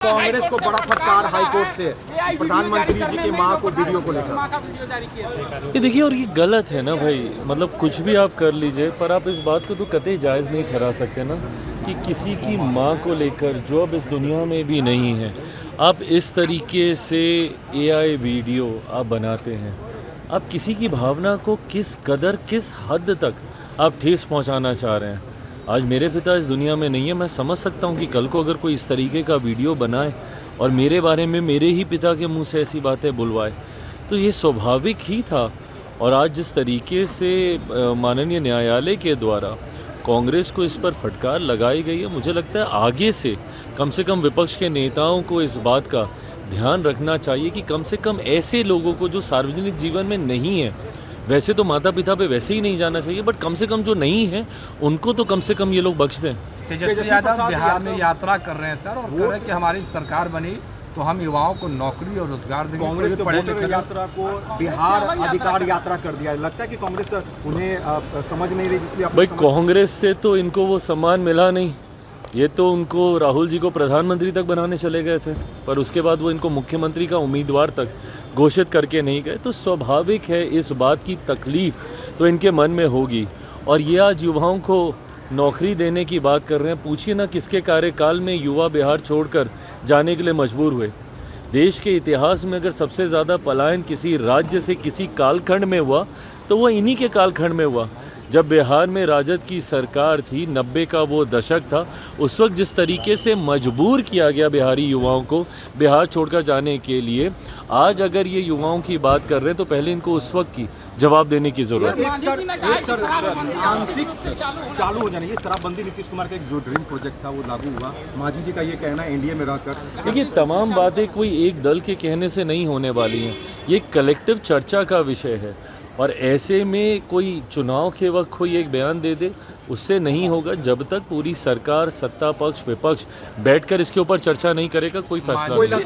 कांग्रेस को बड़ा फटकार हाईकोर्ट से प्रधानमंत्री जी की मां को वीडियो को लेकर। ये देखिए, और ये गलत है ना भाई। मतलब कुछ भी आप कर लीजिए, पर आप इस बात को तो कतई जायज़ नहीं ठहरा सकते ना कि किसी की मां को लेकर, जो अब इस दुनिया में भी नहीं है, आप इस तरीके से एआई वीडियो आप बनाते हैं। आप किसी की भावना को किस कदर, किस हद तक आप ठेस पहुंचाना चाह रहे हैं। आज मेरे पिता इस दुनिया में नहीं है, मैं समझ सकता हूं कि कल को अगर कोई इस तरीके का वीडियो बनाए और मेरे बारे में मेरे ही पिता के मुंह से ऐसी बातें बुलवाए, तो ये स्वाभाविक ही था। और आज जिस तरीके से माननीय न्यायालय के द्वारा कांग्रेस को इस पर फटकार लगाई गई है, मुझे लगता है आगे से कम विपक्ष के नेताओं को इस बात का ध्यान रखना चाहिए कि कम से कम ऐसे लोगों को जो सार्वजनिक जीवन में नहीं है, वैसे तो माता पिता पे वैसे ही नहीं जाना चाहिए, बट कम से कम जो नहीं है उनको तो कम से कम ये लोग बख्श दें। तेजस्वी यादव बिहार में यात्रा कर रहे हैं सर, और कह रहे हैं कि हमारी सरकार बनी तो हम युवाओं को नौकरी और रोजगार देंगे। कांग्रेस के पढ़े लिखे यात्रा को बिहार अधिकार यात्रा कर दिया। लगता है कि कांग्रेस उन्हें समझ नहीं रही, इसलिए भाई कांग्रेस से तो इनको वो सम्मान मिला नहीं। ये तो उनको राहुल जी को प्रधानमंत्री तक बनाने चले गए थे, पर उसके बाद वो इनको मुख्यमंत्री का उम्मीदवार तक घोषित करके नहीं गए। तो स्वाभाविक है इस बात की तकलीफ तो इनके मन में होगी। और ये आज युवाओं को नौकरी देने की बात कर रहे हैं। पूछिए ना किसके कार्यकाल में युवा बिहार छोड़कर जाने के लिए मजबूर हुए। देश के इतिहास में अगर सबसे ज़्यादा पलायन किसी राज्य से किसी कालखंड में हुआ तो वह इन्हीं के कालखंड में हुआ, जब बिहार में राजद की सरकार थी। 90 का वो दशक था। उस वक्त जिस तरीके से मजबूर किया गया बिहारी युवाओं को बिहार छोड़कर जाने के लिए, आज अगर ये युवाओं की बात कर रहे हैं तो पहले इनको उस वक्त की जवाब देने की जरूरत है। आंशिक चालू हो जाने ये शराबबंदी नीतीश कुमार का एक जो ड्रीम प्रोजेक्ट था वो लागू हुआ। मांझी जी का ये कहना है एनडीए में रहकर। देखिए, तमाम बातें कोई एक दल के कहने से नहीं होने वाली हैं। ये कलेक्टिव चर्चा का विषय है, और ऐसे में कोई चुनाव के वक्त कोई एक बयान दे दे, उससे नहीं होगा। जब तक पूरी सरकार, सत्ता पक्ष, विपक्ष बैठकर इसके ऊपर चर्चा नहीं करेगा, कोई फैसला नहीं।